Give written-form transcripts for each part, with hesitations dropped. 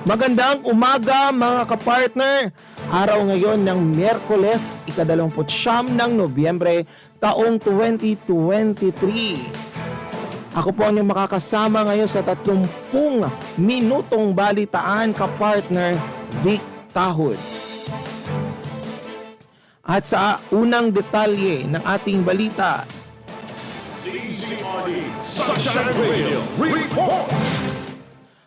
Magandang umaga mga kapartner! Araw ngayon ng Miyerkules, ika-29 ng Nobyembre, taong 2023. Ako po ang makakasama ngayon sa 30 minutong balitaan, kapartner Vic Tahod. At sa unang detalye ng ating balita, DZRD Sunshine Radio Report!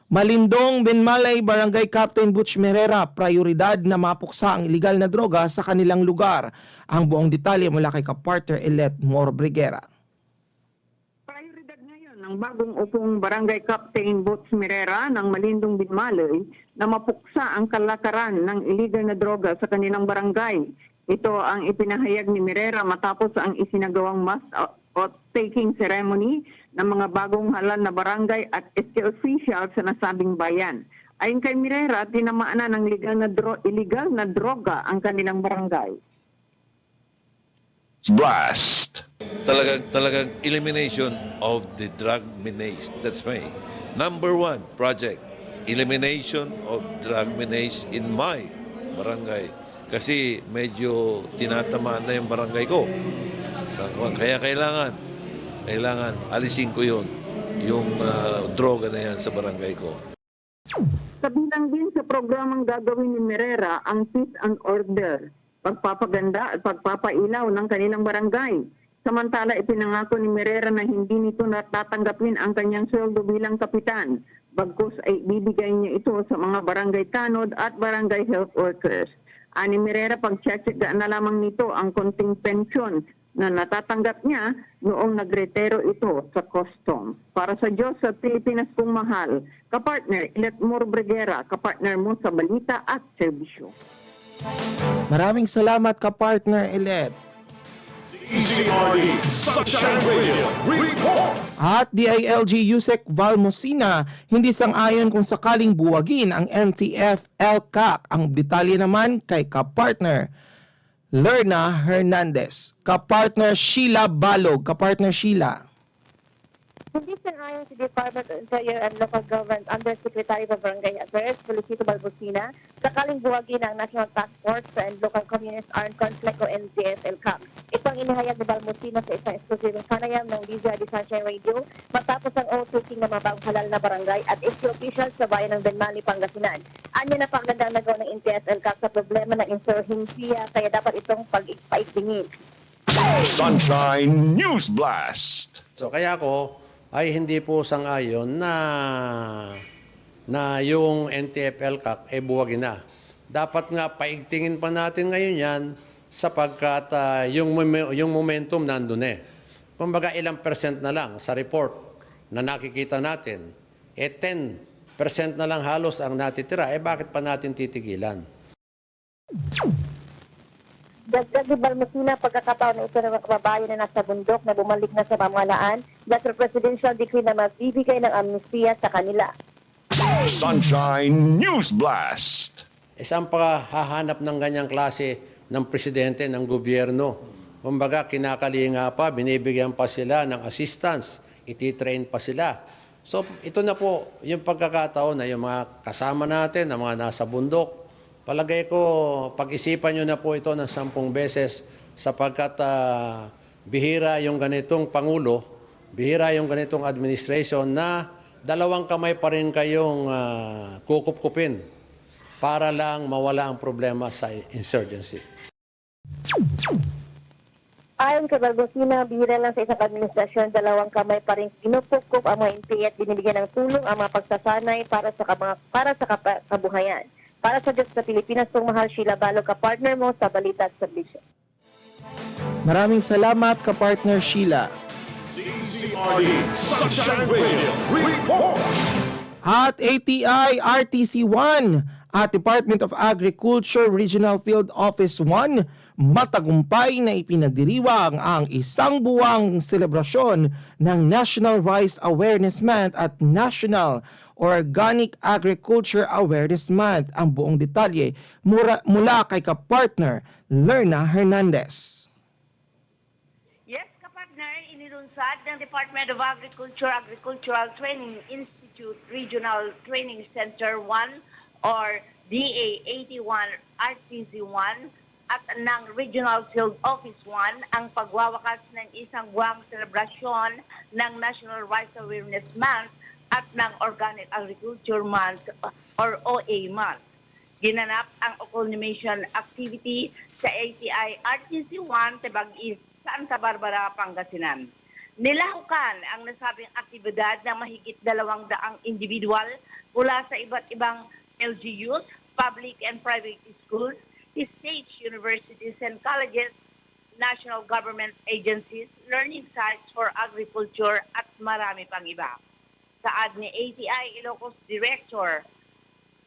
Malindong, Benmalay, Barangay Captain Butch Merera, prioridad na mapuksa ang iligal na droga sa kanilang lugar. Ang buong detalye mula kay kapartner Elet Mor Briguera. Prioridad ngayon ng bagong upong Barangay Captain Butch Merera ng Malindong, Benmalay na mapuksa ang kalakaran ng iligal na droga sa kanilang barangay. Ito ang ipinahayag ni Merera matapos ang isinagawang mass oath-taking ceremony ng mga bagong halal na barangay at SK officials sa nasabing bayan. Ayon kay Merera, tinamaan na ng illegal na droga ang kanilang barangay. Blast! Talagang elimination of the drug menace. That's my number one project. Elimination of drug menace in my barangay. Kasi medyo tinatamaan na yung barangay ko. Kaya kailangan alisin ko yung droga na yan sa barangay ko. Kabilang din sa programang gagawin ni Merera ang peace and order, pagpapaganda at pagpapailaw ng kanilang barangay. Samantala, ipinangako ni Merera na hindi nito natatanggapin ang kanyang sweldo bilang kapitan. Bagkus ay bibigay niya ito sa mga barangay tanod at barangay health workers. Ani Merera, pagtsatsagaan na lamang nito ang konting pensyon na natatanggap niya noong nagretero ito sa custom. Para sa Diyos sa Pilipinas kong mahal, kapartner Elet Mor Briguera, kapartner mo sa balita at serbisyo. Maraming salamat kapartner Elet. DZRD Sunshine Radio Report! At DILG Yusek Valmosina, hindi sang-ayon kung sakaling buwagin ang NTF-ELCAC. Ang detalye naman kay kapartner Lerna Hernandez. Kapartner Sheila Balog. Kapartner Sheila. Hindi sangayon si Department of Interior and Local Government Undersecretary of Barangay Affairs, Felicito Balbusina, sakaling buwagin ang National Task Force and Local Communist Armed Conflict o NTF-ELCAC. Ito ang inihayag ni Balbusina sa isang eksklusibong panayam ng DZRD Sunshine Radio matapos ang oath-taking ng mga bagong halal na barangay at SK officials sa bayan ng Benmali, Pangasinan. Anya na paganda ang nagawa ng NTF-ELCAC sa problema ng insurhensiya, kaya dapat itong pag-paigtingin. Sunshine News Blast! So kaya ako ay hindi po sang-ayon na yung NTF-ELCAC ay buwagin na. Dapat nga paigtingin pa natin ngayon yan sapagkat yung momentum nandun eh. Kumbaga ilang percent na lang sa report na nakikita natin, 10% na lang halos ang natitira, bakit pa natin titigilan? Dagdag ni Balmosina, pagkakataon na ito ng mga kababayan na nasa bundok na bumalik na sa pamahalaan, dahil presidential decree na magbibigay ng amnestia sa kanila. Sunshine News Blast! Saan pa hahanap ng ganyang klase ng presidente ng gobyerno? Kumbaga, kinakalinga pa, binibigyan pa sila ng assistance, ititrain pa sila. So, ito na po yung pagkakataon na yung mga kasama natin, na mga nasa bundok. Palagay ko, pag-isipan nyo na po ito ng 10 beses sapagkat bihira yung ganitong Pangulo, bihira yung ganitong administration na dalawang kamay pa rin kayong kukup-kupin para lang mawala ang problema sa insurgency. Ayon kay Balbosina, bihira lang sa isang administrasyon, dalawang kamay pa rin kinukup ang mga NPA at binibigyan ng tulong ang mga pagsasanay para sa kabuhayan. Para sa Diyos sa Pilipinas, kung mahal Sheila Balog, kapartner mo sa balita at serbisyo. Maraming salamat kapartner Sheila. DZRD Sunshine Radio Report! At ATI RTC-1 at Department of Agriculture Regional Field Office 1, matagumpay na ipinagdiriwang ang isang buwang selebrasyon ng National Rice Awareness Month at National Organic Agriculture Awareness Month. Ang buong detalye mula kay kapartner Lerna Hernandez. Yes, kapartner, inilunsad ng Department of Agriculture Agricultural Training Institute Regional Training Center 1 or DA81 RTC1 at ng Regional Field Office 1 ang pagwawakas ng isang buwang selebrasyon ng National Rice Awareness Month at ng Organic Agriculture Month or OA Month. Ginanap ang culmination activity sa ATI RTC1 Tebag-East, Santa Barbara, Pangasinan. Nilahukan ang nasabing aktibidad ng mahigit 200 individual mula sa iba't ibang LGUs, public and private schools, state universities and colleges, national government agencies, learning sites for agriculture at marami pang iba. Saad ni ATI Ilocos Director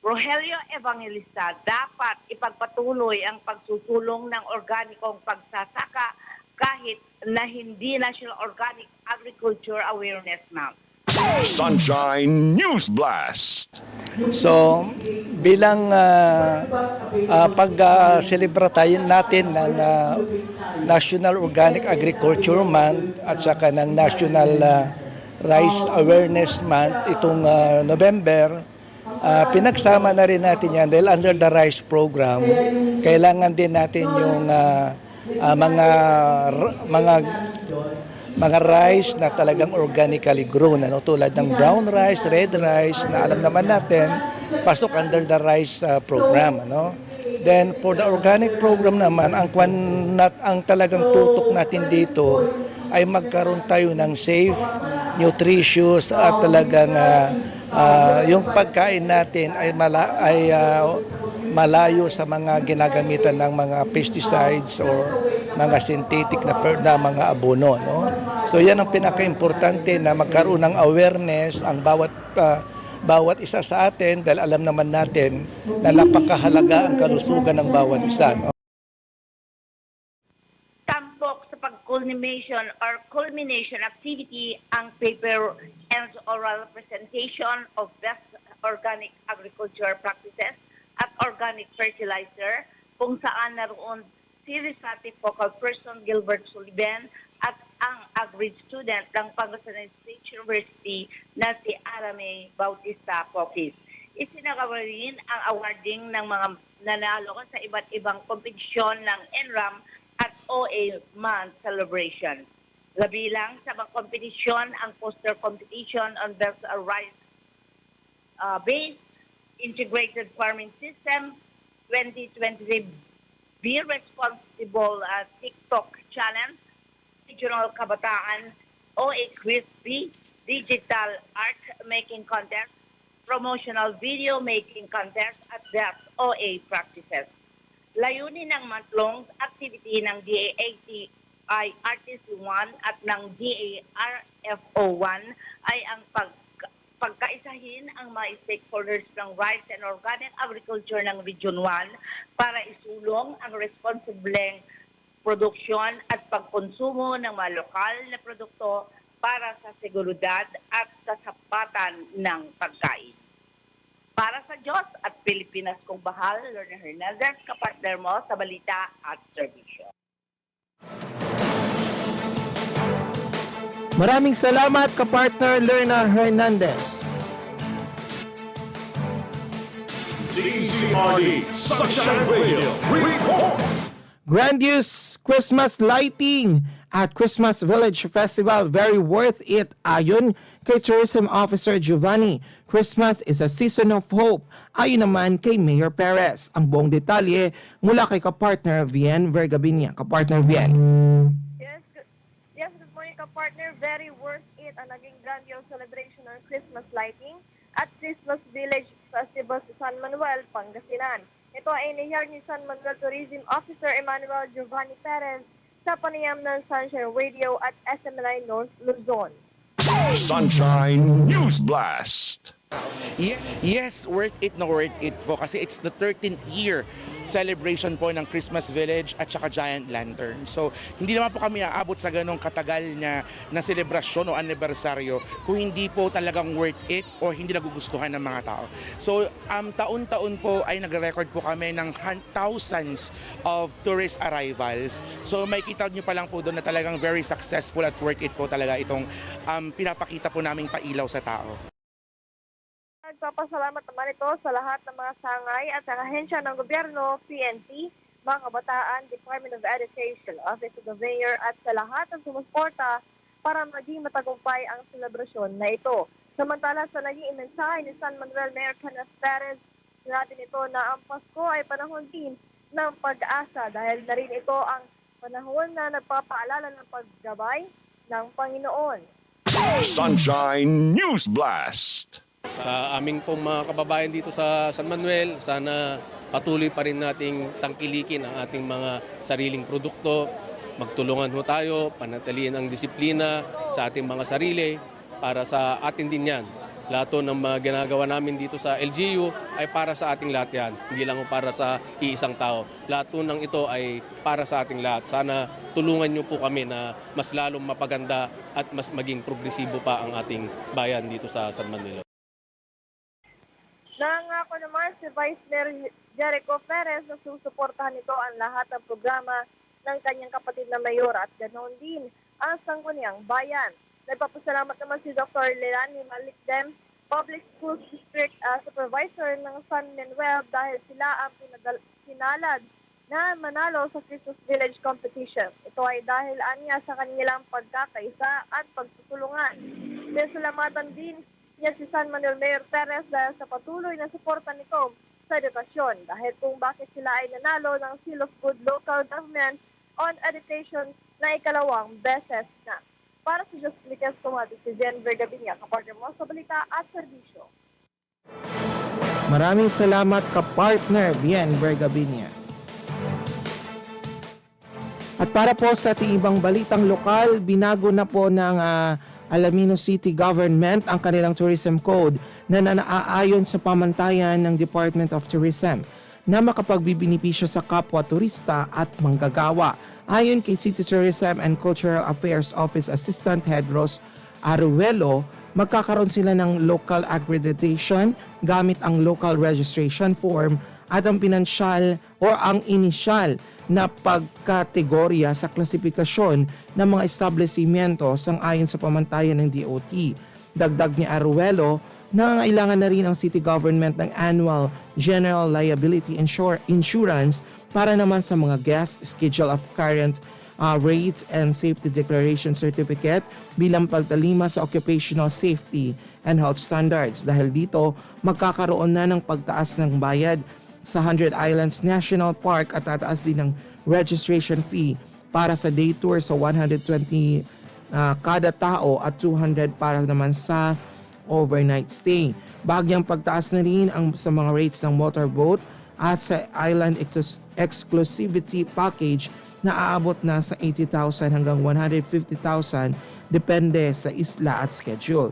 Rogelio Evangelista, dapat ipagpatuloy ang pagsusulong ng organikong pagsasaka kahit na hindi National Organic Agriculture Awareness Month. Sunshine News Blast. So bilang pag-celebrate natin ng National Organic Agriculture Month at saka ng National Rice Awareness Month itong November, pinagsama na rin natin yan dahil under the rice program, kailangan din natin yung mga rice na talagang organically grown, ano, tulad ng brown rice, red rice, na alam naman natin, pasok under the rice program. Ano? Then, for the organic program naman, ang talagang tutok natin dito ay magkaroon tayo ng safe, nutritious, at talagang yung pagkain natin ay malayo sa mga ginagamitan ng mga pesticides or mga synthetic na mga abono. No? So yan ang pinaka-importante, na magkaroon ng awareness ang bawat isa sa atin, dahil alam naman natin na napakahalaga ang kalusugan ng bawat isa. No? Tampok sa pag-culmination or culmination activity ang paper and oral presentation of best organic agriculture practices at organic fertilizer, kung saan naroon si Risati Focal Person Gilbert Sullivan at ang agri student ng Pangasinan State University na si Arame Bautista Pokis. Isinagawa rin ang awarding ng mga nanalo sa iba't ibang kompetisyon ng NRAM at OA Month celebration. Kabilang sa mga kompetisyon ang poster competition on the rice based integrated farming system 2023 Be Responsible TikTok Challenge, Regional Kabataan, OA Crispy, Digital Art Making Contest, Promotional Video Making Contest at Depth OA Practices. Layunin ng month-long activity ng DAATI RTC1 at ng DARFO1 ay ang pagkaisahin ang mga stakeholders ng rice and organic agriculture ng Region 1 para isulong ang responsibleng produksyon at pagkonsumo ng mga lokal na produkto para sa seguridad at kasapatan ng pagkain. Para sa Diyos at Pilipinas kong bahal, Lorna Hernandez, kapartner mo sa balita at serbisyo. Maraming salamat, kapartner Lerna Hernandez. DZRD Sunshine Radio Report. Grandiose Christmas lighting at Christmas Village Festival, very worth it ayon kay Tourism Officer Giovanni. Christmas is a season of hope ayon naman kay Mayor Perez. Ang buong detalye mula kay kapartner Vien Vergabinia. Kapartner Vien. Yes, good morning ka-partner. Very worth it ang naging grandiose celebration ng Christmas lighting at Christmas Village Festival sa San Manuel, Pangasinan. Ito ay inihiyag ni San Manuel Tourism Officer Emmanuel Giovanni Perez sa panayam ng Sunshine Radio at SMNI North Luzon. Sunshine News Blast. Yes, worth it na worth it po kasi it's the 13th year celebration po ng Christmas Village at saka Giant Lantern. So, hindi naman po kami aabot sa ganong katagal na selebrasyon o anibersaryo kung hindi po talagang worth it o hindi nagugustuhan ng mga tao. So, taon-taon po ay nagre-record po kami ng thousands of tourist arrivals. So, may kita nyo pa lang po doon na talagang very successful at worth it po talaga itong pinapakita po naming pailaw sa tao. Nagpapasalamat naman ito sa lahat ng mga sangay at ang ahensya ng gobyerno, PNP, mga kabataan, Department of Education, Office of the Mayor at sa lahat ng sumusuporta para maging matagumpay ang selebrasyon na ito. Samantala sa naging mensahe ni San Manuel Mayor Kenneth Perez, natin ito na ang Pasko ay panahon din ng pag-asa dahil na rin ito ang panahon na nagpapaalala ng paggabay ng Panginoon. Sunshine News Blast. Sa aming pong mga kababayan dito sa San Manuel, sana patuloy pa rin nating tangkilikin ang ating mga sariling produkto. Magtulungan ho tayo, panatilihin ang disiplina sa ating mga sarili para sa atin din yan. Lahat ng mga ginagawa namin dito sa LGU ay para sa ating lahat yan. Hindi lang para sa iisang tao. Lahat ng ito ay para sa ating lahat. Sana tulungan niyo po kami na mas lalong mapaganda at mas maging progresibo pa ang ating bayan dito sa San Manuel. Nangako naman si Vice Mayor Jericho Perez na susuportahan nito ang lahat ng programa ng kanyang kapatid na mayor at ganoon din ang sangguniang bayan. Nagpapasalamat naman si Dr. Leilani Malikdem, Public Schools District Supervisor ng San Manuel dahil sila ang pinalad na manalo sa Christmas Village Competition. Ito ay dahil anya sa kanilang pagkakaisa at pagtutulungan. Salamatan din niya si San Manuel Mayor Perez dahil sa patuloy na suporta nito sa edukasyon dahil kung bakit sila ay nanalo ng Seal of Good Local Government on Education na ikalawang beses na. Para sa Just Lucas Tomati, si Jen Vergabinia, kapartner mo sa balita at serbisyo. Maraming salamat ka-partner Bien Bergabinia. At para po sa ating ibang balitang lokal, binago na po ng Alaminos City Government ang kanilang tourism code na naaayon sa pamantayan ng Department of Tourism na makapagbibinipisyo sa kapwa turista at manggagawa. Ayon kay City Tourism and Cultural Affairs Office Assistant Head Rose Aruelo, magkakaroon sila ng local accreditation gamit ang local registration form at ang pinansyal o ang inisyal na pagkategorya sa klasifikasyon ng mga establishmento sang-ayon sa pamantayan ng DOT. Dagdag ni Aruelo, nangangailangan na rin ang city government ng annual general liability insurance para naman sa mga guest, schedule of current rates and safety declaration certificate bilang pagtalima sa occupational safety and health standards. Dahil dito, magkakaroon na ng pagtaas ng bayad sa 100 Islands National Park at tataas din ng registration fee para sa day tour sa 120 kada tao at 200 para naman sa overnight stay. Bagyang pagtaas na rin ang sa mga rates ng motorboat at sa island exclusivity package na aabot na sa 80,000 hanggang 150,000 depende sa isla at schedule.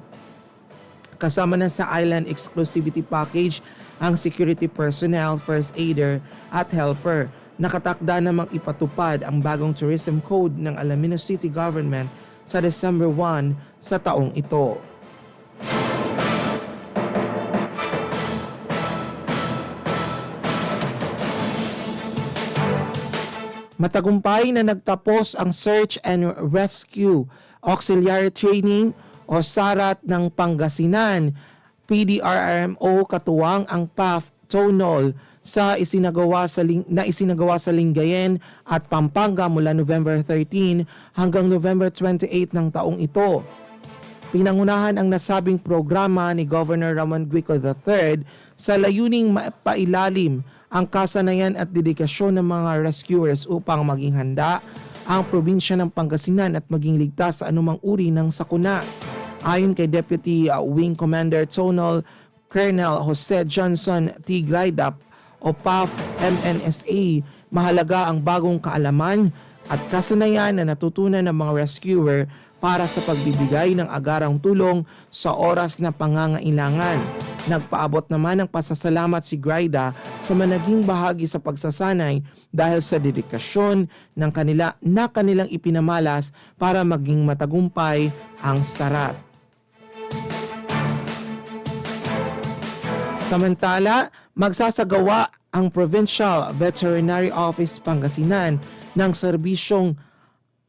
Kasama na sa island exclusivity package ang security personnel, first aider at helper. Nakatakda namang ipatupad ang bagong tourism code ng Alaminos City Government sa December 1 sa taong ito. Matagumpay na nagtapos ang Search and Rescue Auxiliary Training o SARAT ng Pangasinan. PDRRMO katuwang ang PAF Tonol sa isinagawa sa Lingayen at Pampanga mula November 13 hanggang November 28 ng taong ito. Pinangunahan ang nasabing programa ni Governor Ramon Guico III sa layuning mapailalim ang kasanayan at dedikasyon ng mga rescuers upang maging handa ang probinsya ng Pangasinan at maging ligtas sa anumang uri ng sakuna. Ayon kay Deputy Wing Commander Tonol Colonel Jose Johnson T. Glidap o PAF MNSA, mahalaga ang bagong kaalaman at kasanayan na natutunan ng mga rescuer para sa pagbibigay ng agarang tulong sa oras na pangangailangan. Nagpaabot naman ng pasasalamat si Grida sa managing bahagi sa pagsasanay dahil sa dedikasyon ng kanilang ipinamalas para maging matagumpay ang SARAT. Samantala, magsasagawa ang Provincial Veterinary Office Pangasinan ng serbisyong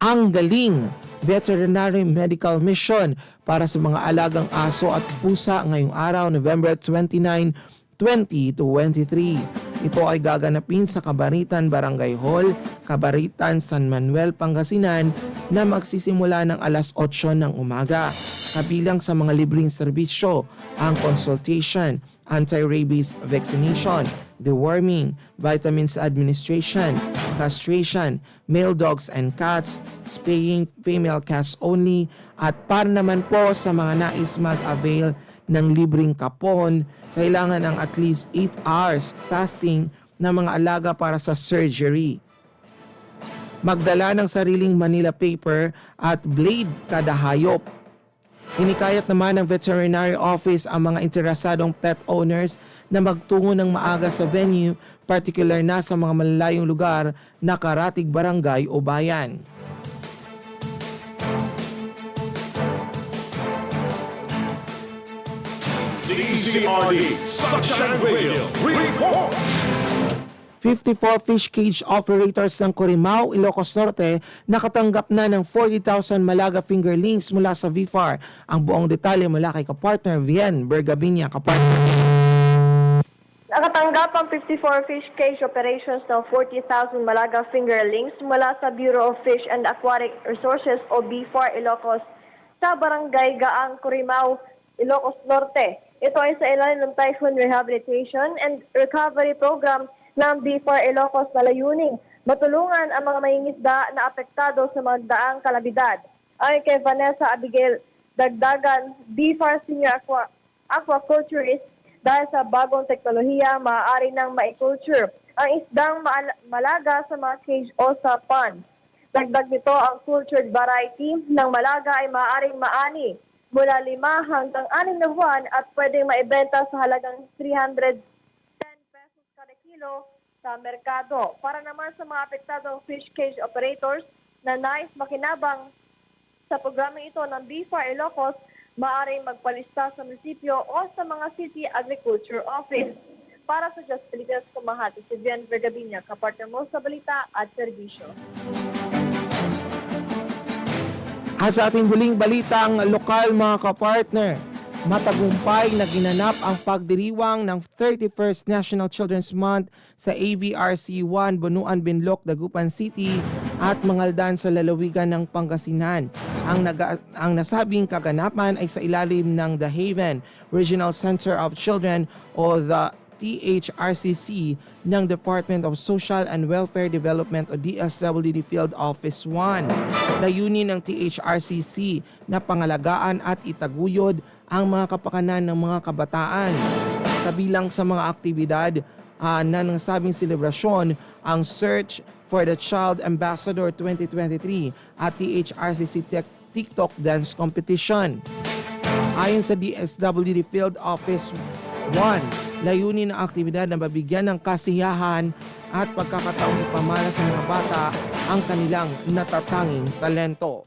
Ang Galing Veterinary Medical Mission para sa mga alagang aso at pusa ngayong araw, November 29, 2023. Ito ay gaganapin sa Kabaritan Barangay Hall, Kabaritan, San Manuel, Pangasinan na magsisimula ng alas 8 ng umaga. Kabilang sa mga libreng serbisyo ang consultation, anti-rabies vaccination, deworming, vitamins administration, castration, male dogs and cats, spaying female cats only, at para naman po sa mga nais mag-avail ng libreng kapon, kailangan ng at least 8 hours fasting na mga alaga para sa surgery. Magdala ng sariling Manila paper at blade kada hayop. Hinikayat naman ng Veterinary Office ang mga interesadong pet owners na magtungo ng maaga sa venue, particular na sa mga malalayong lugar na karatig barangay o bayan. DZRD Sunshine Radio report. 54 fish cage operators ng Corimao, Ilocos Norte nakatanggap na ng 40,000 Malaga fingerlings mula sa VFAR. Ang buong detalye mula kay kapartner Vien Bergabinia. Kapartner. Nakatanggap ang 54 fish cage operations ng 40,000 Malaga fingerlings mula sa Bureau of Fish and Aquatic Resources o BFAR Ilocos sa Barangay Gaang, Corimao, Ilocos Norte. Ito ay sa ilalim ng Typhoon Rehabilitation and Recovery Program ng BFAR Ilocos na layuning matulungan ang mga mangingisda na apektado sa mga daang kalamidad. Ayon kay Vanessa Abigail Dagdagan, BFAR Senior Aquaculturist, dahil sa bagong teknolohiya, maaari nang ma-culture ang isdang malaga sa mga cage o sa pond. Dagdag nito, ang cultured variety ng malaga ay maaaring maani mula 5 hanggang 6 na buwan at pwedeng maibenta sa halagang 310 pesos kada kilo sa merkado. Para naman sa mga apektadong fish cage operators na nais makinabang sa programang ito ng BFAR Ilocos, maaaring magpalista sa munisipyo o sa mga City Agriculture Office. Para sa Just Pilipinas, kumahati si Vien Vergabinia, kapartner mo sa balita at serbisyo. At sa ating huling balitang lokal mga kapartner, matagumpay na ginanap ang pagdiriwang ng 31st National Children's Month sa AVRC1 Bunuan Binlok, Dagupan City at Mangaldan sa lalawigan ng Pangasinan. Ang nasabing kaganapan ay sa ilalim ng The Haven Regional Center of Children o the THRCC ng Department of Social and Welfare Development o DSWD Field Office 1. Layunin ng THRCC na pangalagaan at itaguyod ang mga kapakanan ng mga kabataan. Kabilang sa mga aktibidad na nasabing selebrasyon ang Search for the Child Ambassador 2023 at THRCC TikTok Dance Competition. Ayon sa DSWD Field Office 1, layunin ng aktibidad na mabigyan ng kasiyahan at pagkakataong ipamana sa mga bata ang kanilang natatanging talento.